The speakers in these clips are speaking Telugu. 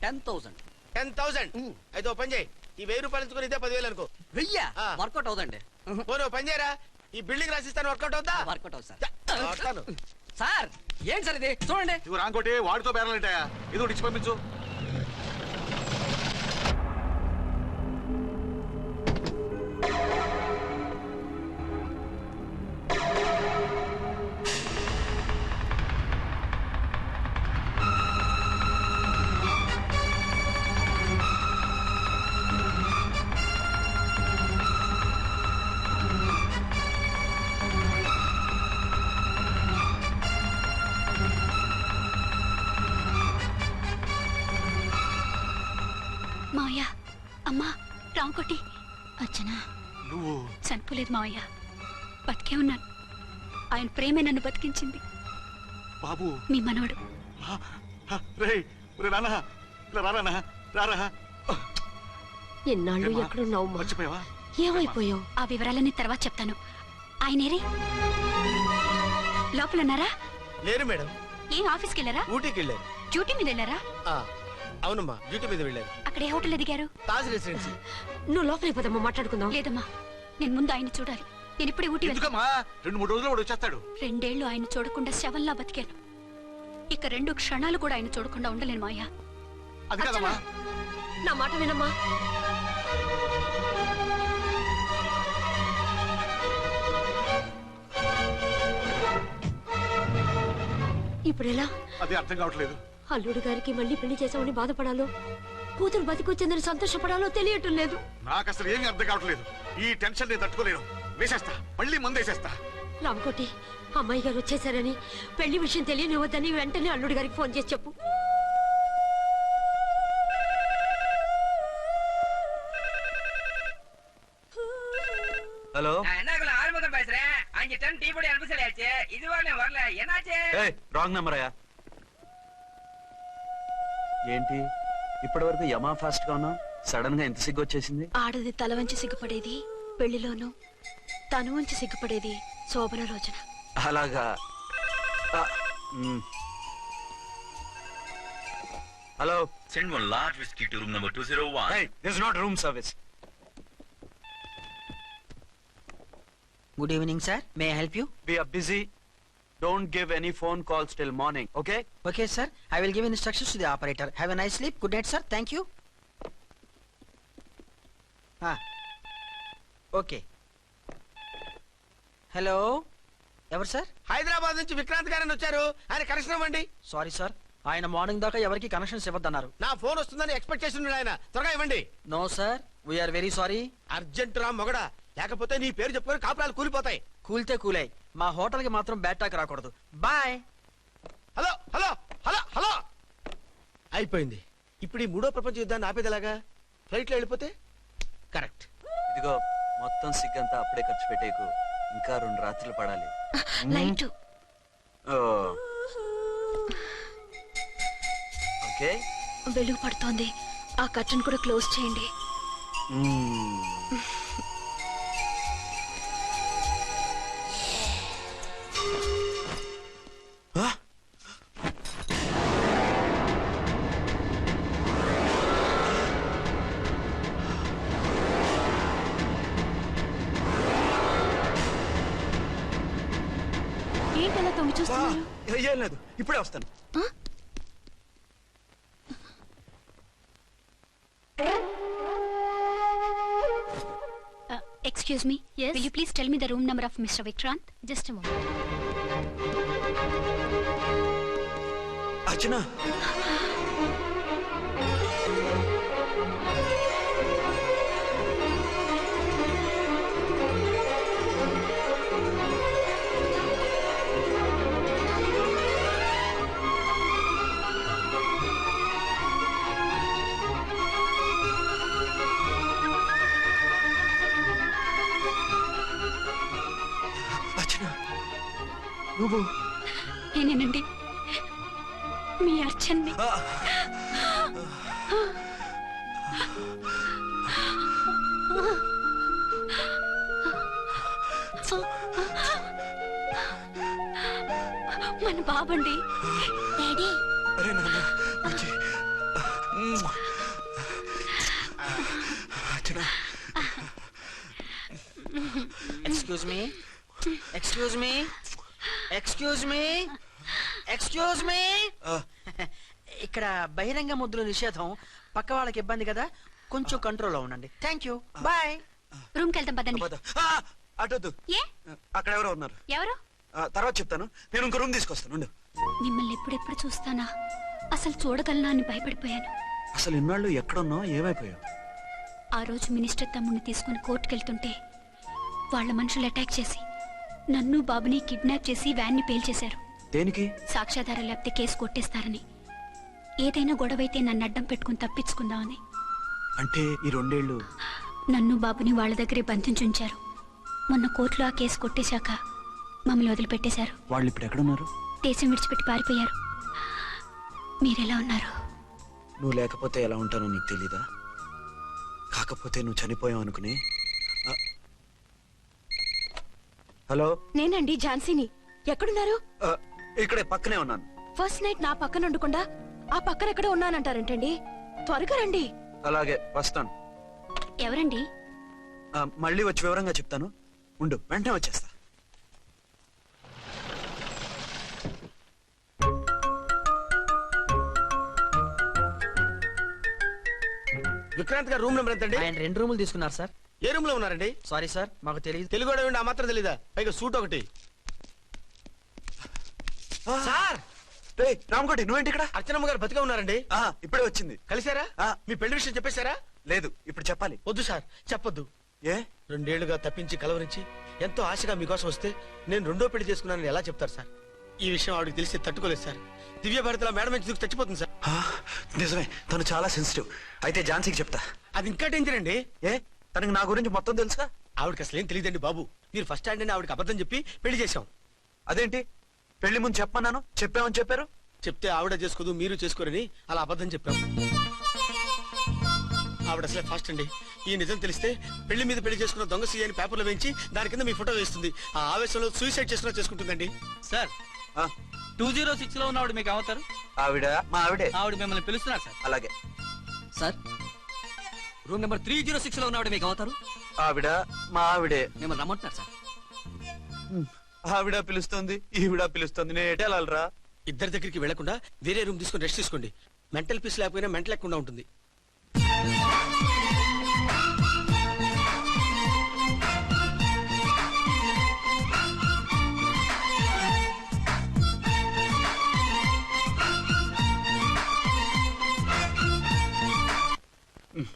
10,000. 10,000. అయితే ఓ పని చేయి, ఈ 1000 రూపాయలు ఎంచుకుని ఇదే 10,000 అనుకో. 1000 వర్కౌట్ అవుదండి. పోను పని చేయరా, ఈ బిల్డింగ్ రాసిస్తాను, వర్కౌట్ అవుతా? వర్కౌట్ అవుతుంది సార్. సార్ ఏం సార్ ఇది చూడండి. ఇవి రాంకోటి వాడితో బేరాలంటాయా? ఇది ఒకటి ఇచ్చి పంపించు. మావయ్య, అమ్మా, రాంకోటి. అర్చన, నువ్వు చనిపోలేదు మావయ్య, బతికే ఉన్నాను. ఆయన ప్రేమే నన్ను బతికించింది. బాబు మీ మనవడు. ఎన్నాళ్ళు ఎక్కడున్నావు? మర్చిపోయావా? ఏమైపోయావు? ఆ వివరాలన్నీ తర్వాత చెప్తాను. ఆయనేరి లోపల ఉన్నారా? లేరు మేడం. ఏం ఆఫీస్కి వెళ్ళారా? ఊటీకి వెళ్ళారు. డ్యూటీ మీద వెళ్ళారా? అవునమ్మా, డ్యూటీ మీద వెళ్ళారు. అక్కడ ఏ హోటల్ ఎదిగారు? తాజ్ రెసిడెన్సీ. నువ్వు లోపలికి పోదమ్మా, మాట్లాడుకుందాం. లేదమ్మా, నేను ముందు ఆయన చూడాలి. నేను ఇప్పుడే ఊటీ వెళ్తాను. 2-3 రోజుల్లో వాడు వచ్చేస్తాడు. 2 ఏళ్లు ఆయన చూడకుండా శవంలా బతికాను. ఇక 2 క్షణాలు కూడా ఆయన చూడకుండా ఉండలేను మాయా. అది కదమ్మా. నా మాట వినమ్మా. ఇప్పుడు ఎలా? అది అర్థం కావట్లేదు. అల్లుడు గారికి మళ్ళీ పెళ్లి చేసామని బాధపడాలో, కూతురు బతికొచ్చిందని సంతోషపడాలో తెలియటం లేదు. నాకు అసలు ఏమీ అర్థం కావట్లేదు. ఈ టెన్షన్ నేను తట్టుకోలేను. వేసేస్తా, మళ్ళీ మందేసేస్తా. రామకోటి, అమ్మాయి గారు వచ్చేసారని, పెళ్లి విషయం తెలియనివ్వద్దని వెంటనే అల్లుడు గారికి ఫోన్ చేసి చెప్పు. ஹலோ, என்னக்குள்ள ஆறுமுகம் பேசுறேன். 5 டன் டீ பொடி அனுப்ப சொல்லியாச்சு. இதுவரை வரல, என்னாச்சு? ఏయ్ రాంగ్ నెంబర్ అయ్యా. ఏంటి ఇప్పటి వరకు యమా ఫాస్ట్ గా ఉన్నావు, సడన్ గా ఎంత సిగ్గు వచ్చేసింది? ఆడది తల వంచి సిగ్గుపడేది పెళ్లిలోనూ, తను వంచి సిగ్గుపడేది శోభన రోజున. అలాగా. Hello, Send one large whiskey to room number 201. hey, this is not room service. Good evening sir, may I help you? We are busy. Don't give any phone calls till morning, okay? Okay sir, I will give instructions to the operator. Have a nice sleep. Good night sir. Thank you. Okay. Hello, ఎవరు సార్? హైదరాబాద్ నుంచి విక్రాంత్ గారని వచ్చారు. ఆయన కనెక్షన్ ఇవ్వండి. సారీ సార్, ఆయన మార్నింగ్ దాకా ఎవరికి కనెక్షన్స్ ఇవ్వద్దన్నారు. నా ఫోన్ వస్తుందని ఎక్స్పెక్ట్ చేసి ఉన్నాడు ఆయన. త్వరగా ఇవ్వండి. No sir, we are very sorry. Urgent రా మొగడా, లేకపోతే నీ పేరు చెప్పుకొని కాపురాలు కూలిపోతాయి. కూల్తే కూలాయి, మా హోటల్ కి మాత్రం బ్యాడ్ టాక్ రాకూడదు. Bye. Hello hello hello hello. అయిపోయింది. ఇప్పుడు ఈ 3వ ప్రపంచ యుద్ధాన్ని ఆపేదలాగా? ఫ్లైట్ లో వెళ్ళిపోతే కరెక్ట్. ఇదిగో మొత్తం సిగ్గంతా అప్పుడే ఖర్చు పెట్టేకు, ఇంకా 2 రాత్రులు పడాలి. లైట్. ఓకే, వెలుగు పడుతోంది. ఆ కర్టన్ కూడా క్లోజ్ చేయండి. ఏంటలా తొంగి చూస్తున్నారు? ఏం లేదు, ఇప్పుడే వస్తాను. Excuse me. Yes. Will you please tell me the room number of Mr. Vikrant? Just a moment. Archana. నువ్వు నేనేనండి, మీ అర్చన్ని. మన బాబండి. డాడీ. అరే నాన్న, excuse me excuse me excuse me excuse me ఇక్కడ బహిరంగ ముద్దుల నిషేధం, పక్క వాళ్ళకి ఇబ్బంది కదా, కొంచెం కంట్రోల్లో ఉండండి. Thank you, bye. రూమ్కి వెళ్తాం పదండి. అటొద్దు, ఏ అక్కడ ఎవరో ఉన్నారు. ఎవరు? తర్వాత చెప్తాను. నేను ఇంకో రూమ్ తీసుకొస్తాను ఉండు. మిమ్మల్ని ఎప్పుడెప్పుడు చూస్తానా, అసలు చూడగలనా అని భయపడిపోయాను. అసలు ఇన్నాళ్ళు ఎక్కడున్నావు, ఏమైపోయావు? ఆ రోజు మినిస్టర్ తమ్ముడిని తీసుకుని కోర్టుకెళ్తుంటే వాళ్ళ మనుషులు అటాక్ చేసి నన్ను బాబుని కిడ్నాప్ చేసి వ్యాన్ని పేల్చేశారు. దేనికి? సాక్ష్యాధారం లేకపోతే కేసు కొట్టేస్తారని. ఏదైనా గొడవైతే నన్ను అడ్డం పెట్టుకుని తప్పించుకుందామని. అంటే ఈ 2 ఏళ్ళు నన్ను బాబుని వాళ్ళ దగ్గరే బంధించుంచారు. మొన్న కోర్టులో ఆ కేసు కొట్టేశాక మమ్మల్ని వదిలిపెట్టేశారు. వాళ్ళు ఇప్పుడు ఎక్కడున్నారు? దేశం విడిచిపెట్టి పారిపోయారు. మీరెలా ఉన్నారు? నువ్వు లేకపోతే ఎలా ఉంటానో నీకు తెలీదా? కాకపోతే నువ్వు చనిపోయావు అనుకుని. హలో, నేనండి ఝాన్సీని. ఎక్కడున్నారు? ఇక్కడే పక్కనే ఉన్నాను. ఫస్ట్ నైట్ నా పక్కన ఉండకుండా ఆ పక్కన ఎక్కడ ఉన్నానంటారేంటండి? త్వరగా రండి. అలాగే వస్తాను. ఎవరండి? మళ్ళీ వచ్చి వివరంగా చెప్తాను. ఉండు, వెంటనే వచ్చేస్తా. విక్రాంత్ గారు రూమ్ నెంబర్ ఎంతండి? ఆయన 2 రూములు తీసుకున్నారు సార్. ఏ రూమ్ లో ఉన్నారండి? సారీ సార్, మాకు తెలియదు. తెలుగు ఆ మాత్రం తెలీదా? పైగా సూట్ ఒకటి. సార్, రామకోటి, నువ్వేంటి ఇక్కడ? అర్చనమ్మ గారు బతిగా ఉన్నారండి. ఇప్పుడే వచ్చింది. కలిసారా? మీ పెళ్లి విషయం చెప్పేశారా? లేదు, ఇప్పుడు చెప్పాలి. వద్దు సార్, చెప్పొద్దు. ఏ? 2 ఏళ్లుగా తప్పించి కలవరించి ఎంతో ఆశగా మీకోసం వస్తే నేను 2వ పెళ్లి చేసుకున్నానని ఎలా చెప్తారు సార్? ఈ విషయం ఆవిడకి తెలిసి తట్టుకోలేదు సార్. దివ్య భారతిలో మేడం నుంచి దూకి చచ్చిపోతుంది సార్. నిజమే, తను చాలా సెన్సిటివ్. అయితే ఝాన్సీకి చెప్తా. అది ఇంకా డేంజర్ అండి. ఏ, తనకి నా గురించి మొత్తం తెలుసా? ఆవిడకి అసలు ఏం తెలియదండి బాబు. మీరు ఫస్ట్ హ్యాండ్ అని ఆవిడకి అబద్ధం చెప్పి పెళ్లి చేశాం. అదేంటి, పెళ్లి ముందు చెప్పమన్నాను, చెప్పామని చెప్పారు. చెప్తే ఆవిడ చేసుకోదు, మీరు చేసుకోరని అలా అబద్ధం చెప్పాం. ఆవిడ అసలే ఫాస్ట్ అండి. ఈ నిజం తెలిస్తే పెళ్లి మీద పెళ్లి చేసుకున్న దొంగ సీ అని పేపర్లో వేయించి దాని కింద మీ ఫోటో వేస్తుంది. ఆ ఆవేశంలో సూసైడ్ చేసుకుంటుందండి. సార్, 206 లో ఉన్నవాడు మీకు అవుతారు. ఆవిడ మా ఆవిడే. ఆవిడ మిమ్మల్ని పిలుస్తున్నారు సార్. అలాగే సార్, రూమ్ నెంబర్ 306 లో ఉన్నవాడు మీకు అవుతారు. ఆవిడ మా ఆవిడే. మిమ్మల్ని రమ్మంటున్నారు సార్. ఆవిడ పిలుస్తుంది, ఈవిడ పిలుస్తుంది. నేను ఎటు వెళ్ళాలరా? ఇద్దరి దగ్గరికి వెళ్లకుండా వేరే రూమ్ తీసుకొని రెస్ట్ తీసుకోండి. మెంటల్ పీస్ లేకపోయినా మెంటల్ లేకుండా ఉంటుంది.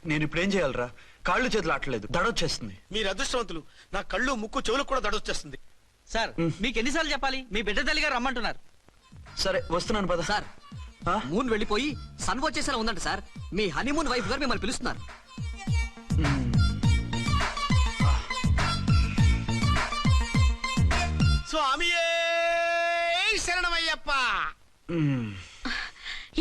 నేను ఇప్పుడు ఏం చేయాలరా? కాళ్ళు చేతులు ఆటలేదు, దడొచ్చేస్తుంది. మీరు అదృష్టవంతులు. నా కళ్ళు ముక్కు చెవులకు కూడా దడొచ్చేస్తుంది. సార్, మీకు ఎన్నిసార్లు చెప్పాలి? మీ బిడ్డ తల్లి గారు రమ్మంటున్నారు. సరే, వస్తున్నాను పద. సార్, మూన్ వెళ్ళిపోయి సన్ వచ్చేసేలా ఉందంట సార్. మీ హనీమూన్ వైఫ్ గారు మిమ్మల్ని పిలుస్తున్నారు. స్వామియే శరణమయ్యప్ప.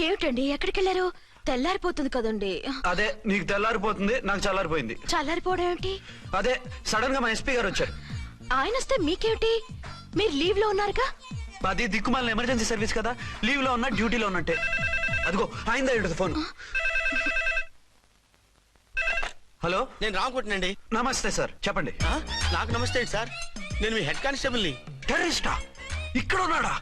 ఏమిటండి, ఎక్కడికి వెళ్ళారు? తెల్లారిపోతుంది కదండి. అదే, నీకు తెల్లారిపోతుంది, నాకు చల్లారిపోయింది. చల్లారిపోవడం ఏమిటి? అదే, సడన్ గా మా ఎస్పీ గారు వచ్చారు. ఆయన వస్తే మీకేమిటి? మీరు లీవ్ లో ఉన్నారుగా. అది దిక్కుమాలిన ఎమర్జెన్సీ సర్వీస్ కదా, లీవ్ లో ఉన్నా డ్యూటీలో ఉన్నట్టే. అదిగో అయిందా ఫోన్. హలో, నేను రామకోటినండి. నమస్తే సార్, చెప్పండి. నాకు నమస్తే అండి సార్. నేను మీ హెడ్ కానిస్టేబుల్ ని. టెర్రరిస్టా? ఇక్కడ ఉన్నాడా?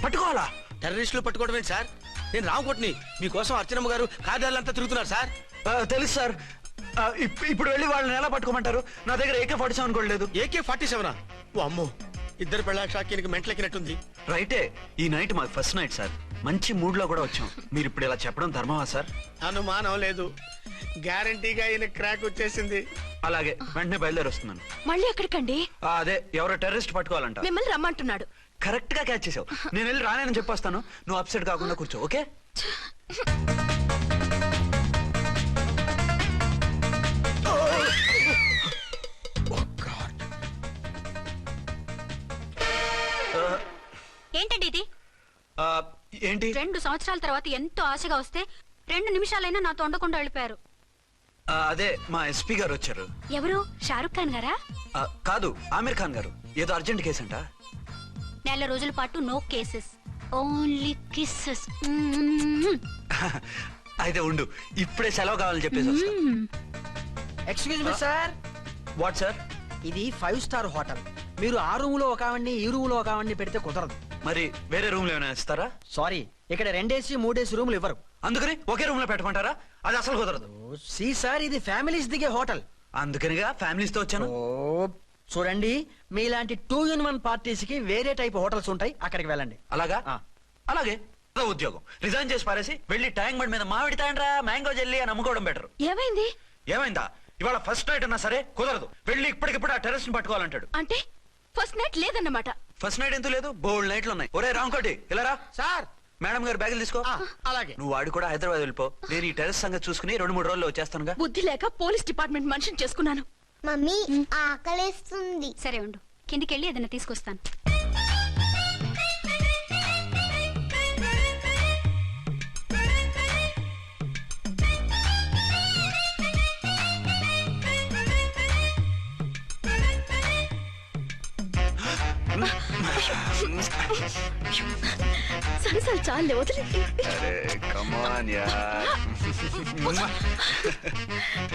పట్టుకోవాలా? టెర్రరిస్టులు పట్టుకోవడం ఏంటి సార్? నేను రామకోటిని. మీకోసం అర్చనమ్మ గారు కార్యాలంతా తిరుగుతున్నారు సార్. తెలుసు సార్. ఇప్పుడు వెళ్ళి వాళ్ళని ఎలా పట్టుకోమంటారు? నా దగ్గర AK-47 కూడా లేదు. AK-47? ఓ అమ్మో, ఇద్దరు పెళ్ళ షాకీనికి మెంట్లెక్కినట్టుంది. రైటే, ఈ నైట్ మాకు ఫస్ట్ నైట్ సార్. మంచి మూడ్ లో కూడా వచ్చాం. మీరు ఇప్పుడు ఇలా చెప్పడం ధర్మమా సార్? అనుమానం లేదు. గ్యారంటీగా ఈయన క్రాక్ వచ్చేసింది. అలాగే, వెంటనే బయలుదేరి వస్తున్నాను. మళ్ళీ ఎక్కడికండి? అదే, ఎవరో టెర్రరిస్ట్ పట్టుకోవాలంట. మిమ్మల్ని రమ్మంటున్నాడు. కరెక్ట్ గా క్యాచ్ చేసావు. నేను వెళ్ళి రానని చెప్పొస్తాను, నువ్వు అప్సెట్ కాకుండా కూర్చో, ఓకే? ఏంటండి ఇది? ఏంటి? 2 సంవత్సరాల తర్వాత ఎంతో ఆశగా వస్తే 2 నిమిషాలైనా నాతో ఉండకుండా వెళ్ళిపోయారు. అదే, మా ఎస్పీ గారు వచ్చారు. ఎవరు? షారుఖ్ ఖాన్ గారా? కాదు, ఆమీర్ ఖాన్ గారు. ఏదో అర్జెంట్ కేసు అంట. 4 రోజుల పాటు నో కేసెస్, ఓన్లీ కిస్సెస్. అయితే ఉండు, ఇప్పుడే సెలవు కావాలని చెప్పేసి వస్తా. Excuse me sir, what sir? ఇది 5 స్టార్ హోటల్. మీరు ఆ రూమ్ లో ఒక ఆవిడ్ని ఈ రూమ్ లో ఒక ఆవిడ్ని పెడితే కుదరదు. మరి వేరే రూమ్ లో ఏమైనా ఇస్తారా? సారీ, ఇక్కడ 2 AC 3 AC రూములు ఇవ్వరు. అందుకని ఒకే రూమ్ లో పెట్టమంటారా? అది అసలు కుదరదు. సి సార్, ఇది ఫ్యామిలీస్ దిగే హోటల్. అందుకనిగా ఫ్యామిలీస్ తో వచ్చాను. ఓ చూడండి, మీలాంటి 2 in 1 పార్టీస్ కి వేరే టైప్ హోటల్స్ ఉంటాయి, అక్కడికి వెళ్ళండి. అలాగా? ఆ. అలాగే అదో ఉద్యోగం రిజైన్ చేసి పారేసి వెళ్ళి ట్యాంక్ బండ్ మీద మామిడి తాండ్రా మ్యాంగో జెల్లీ అని అమ్ముకోవడం బెటర్. ఏమైంది? ఏమైందా? ఇవాళ ఫస్ట్ నైట్ అన్నా సరే కుదరదు. వెళ్ళి ఇప్పటికిప్పుడు ఆ టెర్రస్ ని పట్టుకోవాలంటాడు. అంటే ఫస్ట్ నైట్ లేదన్నమాట. ఫస్ట్ నైట్ ఎందుకు లేదు? బోల్డ్ నైట్లు ఉన్నాయి. ఒరే రాంకోటి ఇలా రా. సార్ మేడం గారు బ్యాగులు తీసుకో. అలాగే. నువ్వు వాడు కూడా హైదరాబాద్ వెళ్ళిపో. నేను ఈ టెర్రస్ సంగతి చూసుకుని 2-3 రోజుల్లో వచ్చేస్తానుగా. బుద్ధి లేక పోలీస్ డిపార్ట్మెంట్ మనిషిని చేసుకున్నాను. మమ్మీ ఆకలేస్తుంది. సరే ఉండు, కిందికెళ్ళి ఏదైనా తీసుకొస్తాను. సరే చాలే వదిలే. అరే కమ్ ఆన్ యార్.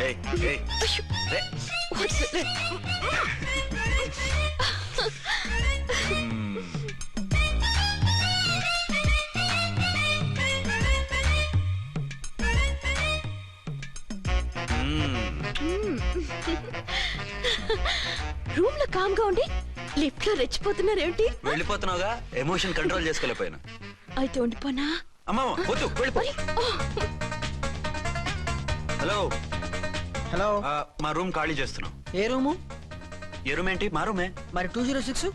ఏయ్ ఏయ్ రే. రూమ్ లో కామ్ గా ఉండి లిఫ్ట్ లో రెచ్చిపోతున్నారేంటి? వెళ్ళిపోతున్నావుగా, ఎమోషన్ కంట్రోల్ చేసుకోలేకపోయినా. అయితే ఉండిపోనా? అమ్మా వద్దు, వెళ్ళిపో. హలో హలో, మా రూమ్ ఖాళీ చేస్తున్నాం. ఏ రూము? ఏ రూమ్ ఏంటి? మా రూమే. మరి 206?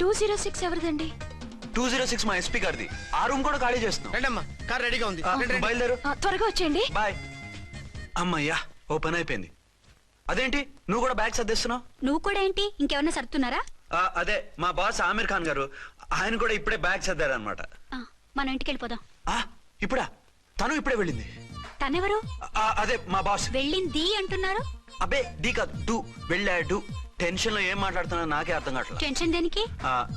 206 ఎవరిదండి? 206 మా ఎస్పీ గారిది. ఆ రూమ్ కూడా ఖాళీ చేస్తున్నాం. రండమ్మా, కార్ రెడీగా ఉంది. రండి, రండి. బయలుదేరు. త్వరగా వచ్చేయండి. బాయ్. అమ్మయ్యా, ఓ పని అయిపోయింది. అదేంటి నువ్వు కూడా బ్యాగ్ సర్దేస్తున్నావు? నువ్వు కూడా ఏంటి, ఇంకెవరన్నా సర్దుతున్నారా? అదే మా బాస్ ఆమీర్ ఖాన్ గారు, ఆయన కూడా ఇప్పుడే బ్యాగ్ సర్దారనమాట. మనం ఇంటికి వెళ్ళిపోదాం. ఇప్పుడా? తను ఇప్పుడే వెళ్ళింది. తనెవరు? అదే మా బాస్. వెళ్ళింది అంటున్నారు. అబ్బే డీ కాదు, డూ. వెళ్ళాడు. టెన్షన్ లో ఏం మాట్లాడుతున్నా నాకే అర్థం కావట్లేదు. టెన్షన్ దేనికి?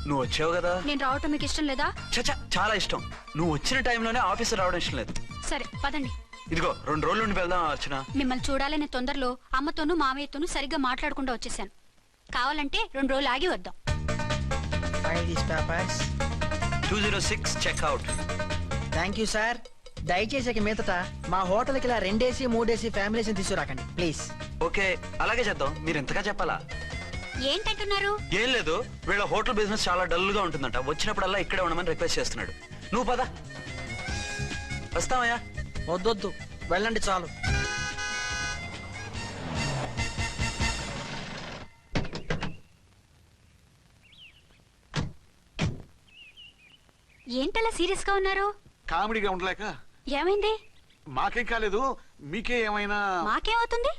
నువ్వు వచ్చావు కదా. నేను రావటం మీకు ఇష్టం లేదా? చచ్చా, చాలా ఇష్టం. నువ్వు వచ్చిన టైంలోనే ఆఫీసర్ రావడం ఇష్టం లేదు. సరే పదండి. ఇదిగో 2 రోజుల నుండి వెళ్దాం అర్చన. మిమ్మల్ని చూడాలనే తొందరలో అమ్మతోనూ మామయ్యతోనూ సరిగ్గా మాట్లాడకుండా వచ్చేసాను. కావాలంటే 2 రోజులు ఆగి వద్దాం. 206 చెక్అవుట్. Thank you sir. దయచేసి ఇక మీదట మా హోటల్కి ఇలా 2 AC 3 AC ఫ్యామిలీస్ తీసుకురాకండి ప్లీజ్. ఓకే, అలాగే చేద్దాం. మీరు ఎంతగా చెప్పాలా? ఏంటంటున్నారు? ఏం లేదు, వీళ్ళ హోటల్ బిజినెస్ చాలా డల్ గా ఉంటుందంట. వచ్చినప్పుడల్లా ఇక్కడే ఉండమని రిక్వెస్ట్ చేస్తున్నాడు. నువ్వు పద. వస్తావయ్యా? వద్దొద్దు, వెళ్ళండి చాలు. ఏంటలా సీరియస్ గా ఉన్నారు? కామెడీగా ఉండలేక. ఏమైంది? మాకేం కాలేదు, మీకే ఏమైనా? మాకేమవుతుంది?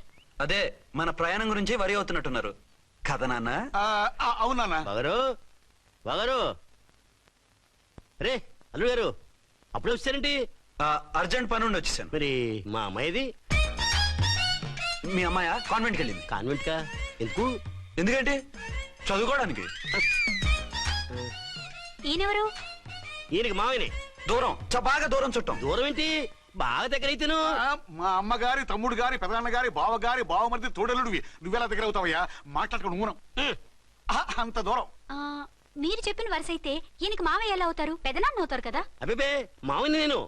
అదే మన ప్రయాణం గురించి వరి అవుతున్నట్టున్నారు కదా నాన్న? అవునా? బాగారు రే అల్లు గారు, అప్పుడే వచ్చారేంటి? అర్జెంట్ పని ఉండి వచ్చేసాను. మరి మా అమ్మాయిది? మీ అమ్మాయ కాన్వెంట్కి వెళ్ళింది. కాన్వెంట్ కా? ఎందుకు? ఎందుకంటే చదువుకోవడానికి. ఈయనెవరు? ఈయనకి మామయ్యనే. దూరం, బాగా దూరం చుట్టాం. దూరం ఏంటి, బాగా దగ్గర అయితేను. మా అమ్మగారి, తమ్ముడు గారి, పెదనాన్న గారి, బావగారి, బావమరిది, తోడలుడివి. నువ్వెలా దగ్గర అవుతావయ్యా? మాట్లాడుకుని ఊనం. అంత దూరం. మీరు చెప్పిన వరుస అయితే ఈయనకి మామయ్య ఎలా అవుతారు? పెదనాన్న అవుతారు కదా. అబ్బే మామయ్య నేను.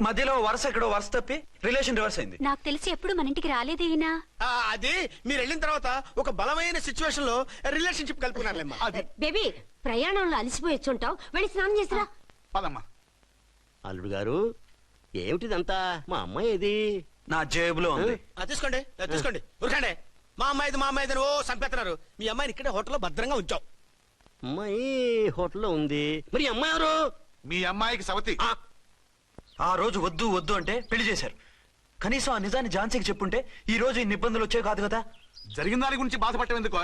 మధ్యలో వరుస ఎక్కడో వరుస తప్పి రిలేషన్ రివర్స్ అయింది. నాకు తెలిసి ఎప్పుడు మన ఇంటికి రాలేదు ఈయన. అది మీరు వెళ్ళిన తర్వాత ఒక బలమైన సిచ్యువేషన్ లో రిలేషన్షిప్ కలుపుకున్నారులేమ్మా. అది బేబీ, ప్రయాణంలో అలసిపోయి వచ్చుంటావు, వెళ్ళి స్నానం చేసిరా. పదమ్మా. అల్లుడు గారు, ఏమిటిదంతా? మా అమ్మాయి ఏది? నా జేబులో ఉంది. తీసుకోండి తీసుకోండి, ఉరకండి. మా అమ్మాయిది ఓ సంపేస్తున్నారు. మీ అమ్మాయిని ఇక్కడే హోటల్లో భద్రంగా ఉంచావు. అమ్మాయి హోటల్లో ఉంది, మరి ఈ అమ్మాయి ఎవరు? మీ అమ్మాయికి సవతి. ఆ రోజు వద్దు వద్దు అంటే పెళ్లి చేశారు. కనీసం ఆ నిజాన్ని ఝాన్సీకి చెప్పుంటే ఈ రోజు ఇన్ని ఇబ్బందులు వచ్చే కాదు కదా. జరిగిన దాని గురించి బాధపడటం ఎందుకో,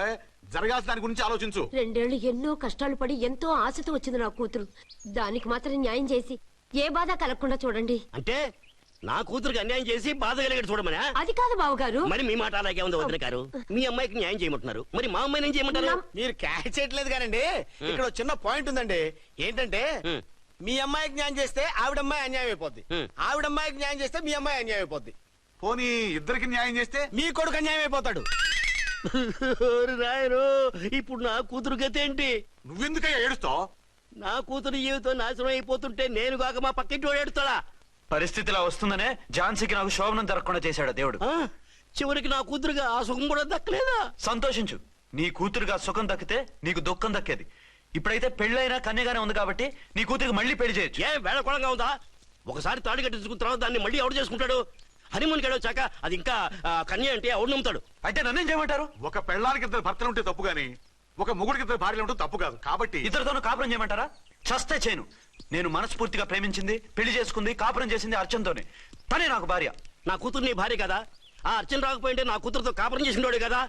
జరగాల్సిన దాని గురించి ఆలోచించు. 2 ఏళ్లు ఎన్నో కష్టాలు పడి ఎంతో ఆశతో వచ్చింది నా కూతురు. దానికి మాత్రం న్యాయం చేసి ఏ బాధ కలగకుండా చూడండి. అంటే నా కూతురికి అన్యాయం చేసి బాధ కలిగేది చూడమనా? అది కాదు బావగారు. మరి మీ మాట అలాగే ఉంది వదిన గారు. మీ అమ్మాయికి న్యాయం చేయమంటున్నారు, మరి మా అమ్మాయిని ఏం చేయమంటారు? మీరు క్యాచ్ చేయట్లేదు కానండి, ఇక్కడ చిన్న పాయింట్ ఉందండి. ఏంటంటే మీ అమ్మాయికి న్యాయం చేస్తే ఆవిడమ్మాయి అన్యాయం అయిపోద్ది, ఆవిడమ్మాయికి న్యాయం చేస్తే మీ అమ్మాయి అన్యాయం అయిపోద్ది, పోనీ ఇద్దరికి న్యాయం చేస్తే మీ కొడుకు అన్యాయం అయిపోతాడు. రాయరు ఇప్పుడు నా కూతురు గతి ఏంటి? నువ్వెందుకయ్యా ఏడుస్తావు? నా కూతురు జీవితం నాశనం అయిపోతుంటే నేను కాక మా పక్కింటి వాడు ఏడుస్తాడా? పరిస్థితి ఇలా వస్తుందనే ఝాన్సీకి నాకు శోభనం జరగకుండా చేశాడు దేవుడు. చివరికి నా కూతురుగా ఆ సుఖం కూడా దక్కలేదా? సంతోషించు, నీ కూతురుగా సుఖం దక్కితే నీకు దుఃఖం దక్కేది. ఇప్పుడైతే పెళ్ళైనా కన్యగానే ఉంది కాబట్టి నీ కూతురికి మళ్ళీ పెళ్లి చేయొచ్చు. ఏ వేళకోళంగా ఉందా? ఒకసారి తాడు కట్టించుకున్న తర్వాత దాన్ని మళ్ళీ ఎవడు చేసుకుంటాడు? హనీమూన్ కి వచ్చాక అది ఇంకా కన్య అంటే ఎవడు నమ్ముతాడు? అయితే నన్నేం చేయమంటారు? ఒక పెళ్ళానికి ఇద్దరు భర్తలు ఉంటే తప్పు గాని ఒక మొగుడికి ఇద్దరు భార్యలు ఉంటే తప్పు కాదు. కాబట్టి ఇద్దరితోనూ కాపురం చేయమంటారా? చస్తే చేయను. నేను మనస్ఫూర్తిగా ప్రేమించింది, పెళ్లి చేసుకుంది, కాపురం చేసింది అర్చనతోనే. తనే నాకు భార్య. నా కూతురు నీ భార్య కదా? ఆ అర్చన రాకపోయింటే నా కూతురుతో కాపురం చేసిండోడే కదా?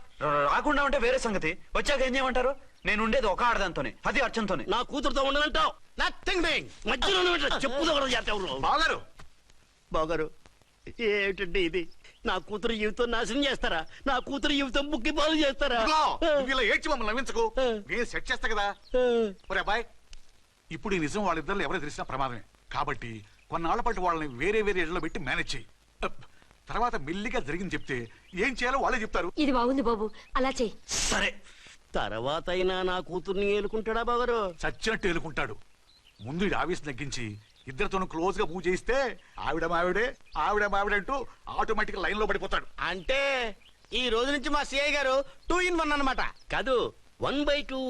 రాకుండా ఉంటే వేరే సంగతి. వచ్చాక ఏం చేయమంటారు? నేను ఉండేది ఒక ఆడదాంతోనే, అది అర్చనతోనే. నా కూతురుతో ఉండనంటావు? Nothing doing. మధ్యలో చెప్పుదో కూడా చేస్తావు. బాగారు బాగారు ఏమిటండి ఇది? నా కూతురు జీవితం నాశనం చేస్తారా? నా కూతురు జీవితం బుక్కి పాలు చేస్తారా? నువ్వు ఇలా ఏడ్చి మమ్మల్ని నవ్వించకు, నేను సెట్ చేస్తా కదా. ఒరే అబ్బాయి, ఇప్పుడు ఈ నిజం వాళ్ళిద్దరు ఎవరో తెలిసినా ప్రమాదమే. కాబట్టి కొన్నాళ్ల పాటు వాళ్ళని వేరే వేరే ఇళ్లలో పెట్టి మేనేజ్ చేయి. తర్వాత మెల్లిగా జరిగింది చెప్తే ఏం చేయాలో వాళ్ళే చెప్తారు. ఇది బాగుంది బాబు, అలా చెయ్యి. సరే, తర్వాత అయినా నా కూతుర్ని ఏలుకుంటాడా బాగారు? చచ్చినట్టు ఏలుకుంటాడు. ముందు ఈ ఆవేశం తగ్గించి ఇద్దరితోనూ క్లోజ్ గా మూవ్ చేయిస్తే ఆవిడ మావిడంటూ ఆటోమేటిక్ లైన్ లో పడిపోతాడు. అంటే ఈ రోజు నుంచి మా సిఐ గారు 2 in 1 అన్నమాట కాదు, 1/2.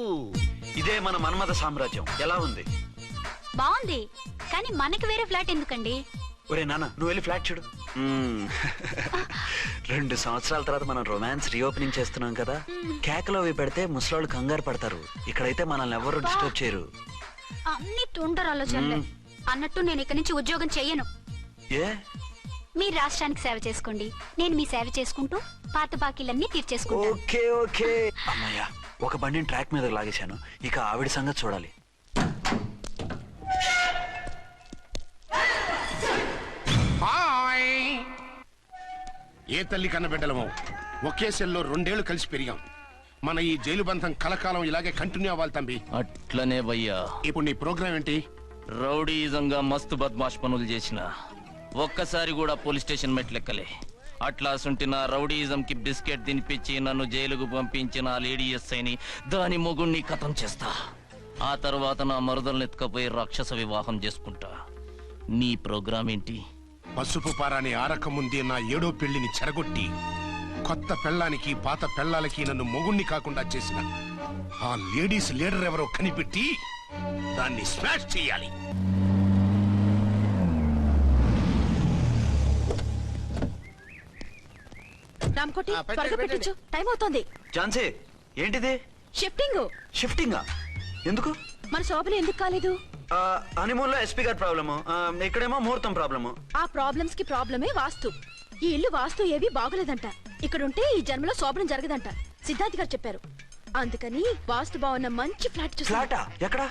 ఇదే మన మన్మథ సామ్రాజ్యం. ఎలా ఉంది? బాగుంది, కానీ మనకి వేరే ఫ్లాట్ ఎందుకండి? ఒరే నాన్న, నువ్వు వెళ్ళి ఫ్లాట్ చూడు. 2 సంవత్సరాల తర్వాత మనం రొమాన్స్ రీఓపెనింగ్ చేస్తున్నాం కదా. కేకలో అవి పెడితే ముసలాళ్ళు కంగారు పడతారు. ఇక్కడైతే మనల్ని ఎవరు డిస్టర్బ్ చేయరు. అన్ని తొందర ఆలోచనలే. అన్నట్టు నేను ఇక్కడి నుంచి ఉద్యోగం చెయ్యను. ఏ? మీరు రాష్ట్రానికి సేవ చేసుకోండి, నేను మీ సేవ చేసుకుంటూ పాత బాకీలన్నీ తీర్చేసుకుంటాను. Okay okay. అమ్మయ్యా, ఒక బండిని ట్రాక్ మీద లాగేశాను. ఇక ఆవిడ సంగతి చూడాలి. ఏ తల్లి కన్న బిడ్డలమో ఒకే సెల్లో 2 ఏళ్లు కలిసి పెరిగాం. మన ఈ జైలు బంధం కలకాలం ఇలాగే కంటిన్యూ అవ్వాలి తంబి. అట్లనే భయ్యా. ఇప్పుడు నీ ప్రోగ్రామ్ ఏంటి? రౌడీజంగా మస్తు బద్మాష్ పనులు చేసిన ఒక్కసారి కూడా పోలీస్ స్టేషన్ మెట్లెక్కలే. అట్లా సుంటి నా రౌడీజం కి బిస్కెట్ తినిపించి నన్ను జైలుకు పంపించిన ఆ లేడీ ఎస్ఐని దాని మొగుణ్ణి ఖతం చేస్తా. ఆ తర్వాత నా మరుదలను ఎత్తుకపోయి రాక్షస వివాహం చేసుకుంటా. నీ ప్రోగ్రామ్ ఏంటి? పసుపు పారాని ఆరక ముందే నా 7వ పెళ్లిని చెరగొట్టి కొత్త పెళ్ళానికి పాత పెళ్ళాలకి నన్ను మొగుణ్ణి కాకుండా చేసిన ఆ లేడీస్ లీడర్ ఎవరో కనిపెట్టి దాన్ని స్మాష్ చేయాలి. రామ్కోటి త్వరగా పెట్టించు, టైం అవుతోంది. ఝాన్సీ, ఏంటిది? షిఫ్టింగ్. షిఫ్టింగా? ఎందుకు? మన శోభన ఎందుకు కాలేదు? హనీమూన్ లో ఎస్పీ గారి ప్రాబ్లము, ఇక్కడేమో ముహూర్తం ప్రాబ్లము. ఆ ప్రాబ్లమ్స్ కి ప్రాబ్లమే వాస్తు. ఈ ఇల్లు వాస్తు ఏవి బాగోలేదంట. ఇక్కడుంటే ఈ జన్మలో శోభనం జరగదంట సిద్ధాంత్ గారు చెప్పారు. అందుకని వాస్తు బాగున్న మంచి ఫ్లాట్ చూసా. ఫ్లాటా? ఎక్కడ?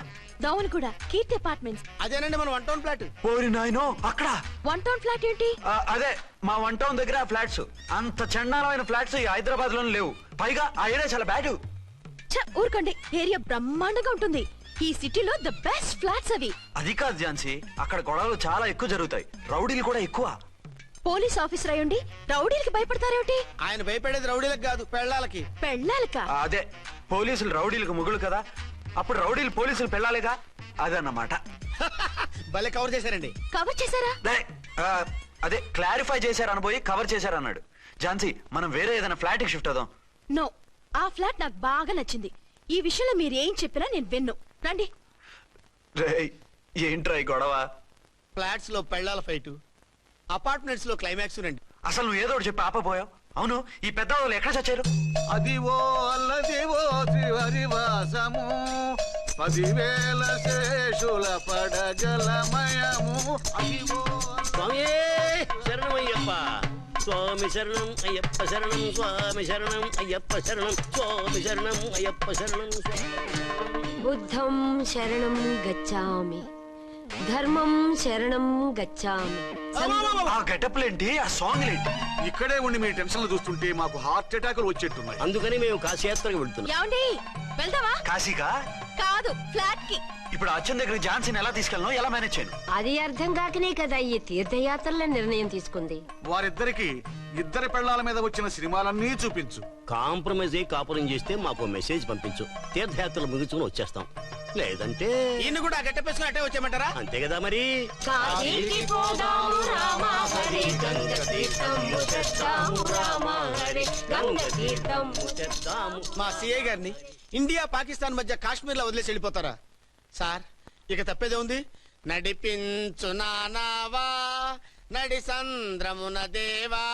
దౌన్ కూడా కీర్తి అపార్ట్మెంట్స్. అదేనండి మన 1 టౌన్ ఫ్లాట్. ఓరి నాయనో, అక్కడ 1 టౌన్ ఫ్లాట్ ఏంటి? అదే మా 1 టౌన్ దగ్గర ఫ్లాట్స్. అంత చండాలమైన ఫ్లాట్స్ ఈ హైదరాబాద్ లో లేవు. పైగా ఆ ఏరియా చాలా బ్యాడ్. ఊరుకోండి, ఏరియా బ్రహ్మాండంగా ఉంటుంది. ఈ సిటీలో ద బెస్ట్ ఫ్లాట్స్ అవి. అది కాదు ఝాన్సీ, అక్కడ గొడవలు చాలా ఎక్కువ జరుగుతాయి, రౌడీలు కూడా ఎక్కువ. పోలీస్ ఆఫీసర్ అయ్యుండి రౌడీలకి భయపడతారేమిటి? ఆయన భయపడేది రౌడీలకు కాదు, పెళ్ళాలకి. పెళ్ళాలకా? అదే, పోలీసులు రౌడీలకు మొగులు కదా, అప్పుడు రౌడీలు పోలీసులు పెళ్ళాలిగా, అదన్నమాట. భలే కవర్ చేశారండి. కవర్ చేశారా? అదే క్లారిఫై చేశారనబోయి కవర్ చేశారన్నాడు. ఝాన్సీ, మనం వేరే ఏదైనా ఫ్లాట్ కి షిఫ్ట్ అవుదాం. నో, ఆ ఫ్లాట్ నాకు బాగా నచ్చింది. ఈ విషయంలో మీరు ఏం చెప్పినా నేను విన్ను. రండి. ఏంట్రా ఈ గొడవ? ఫ్లాట్స్ లో పెళ్ళాల ఫైట్, అపార్ట్మెంట్స్ లో క్లైమాక్స్ రండి. అసలు నువ్వు ఏదో చెప్పి ఆపపోయావు. అవును, ఈ పెద్ద వాళ్ళు ఎక్కడ చచ్చారు? అదివో అల్లదివో త్రివరివాసము 10,000 శేషుల పడగలమయము. అదివో స్వామి శరణమయ్యప్ప, స్వామి శరణం అయ్యప్ప శరణం, స్వామి శరణం అయ్యప్ప శరణం, స్వామి శరణం అయ్యప్ప శరణం. బుద్ధం శరణం గచ్చామి, ధర్మం శరణం గచ్చామి. ఆ గెటప్లేంటి, ఆ సాంగ్ ఏంటి? ఇక్కడే ఉండి మీ టెన్షన్లు చూస్తుంటే మాకు హార్ట్ అటాకులు వచ్చేట్టున్నాయి. అందుకని మేము కాశీయాత్రకు వెళ్తున్నాం. ఏమండి, వెళ్దామా? కాశీకా? కాదు ఫ్లాట్ కి. ఇప్పుడు అర్జున్ దగ్గర ఝాన్సీని ఎలా తీసుకెళ్ళను, ఎలా మేనేజ్ చేయను? అది అర్థం కాకనే కదా ఈ తీర్థయాత్రల నిర్ణయం తీసుకుంది. వారిద్దరికి ఇద్దరి పెళ్లాల మీద వచ్చిన సినిమాలన్నీ చూపించు. కాంప్రమైజ్ అయ్యి కాపురం చేస్తే మాకు మెసేజ్ పంపించు. తీర్థయాత్రలు ముగించుకుని వచ్చేస్తాం. లేదంటే ఈయన కూడా గట్టెప్పేసుకుని అట్టే వచ్చేయమంటారా? అంతే కదా మరి. కాశీకి పోదాము రామా హరి, గంగ తీర్థము తెద్దాము రామా హరి, గంగ తీర్థము తెద్దాము. మా సిఐ గారిని ఇండియా పాకిస్తాన్ మధ్య కాశ్మీర్ లో వదిలేసి వెళ్ళిపోతారా సార్? ఇక తప్పేదే ఉంది. నడిపించు నానావా నడి సంద్రమున దేవా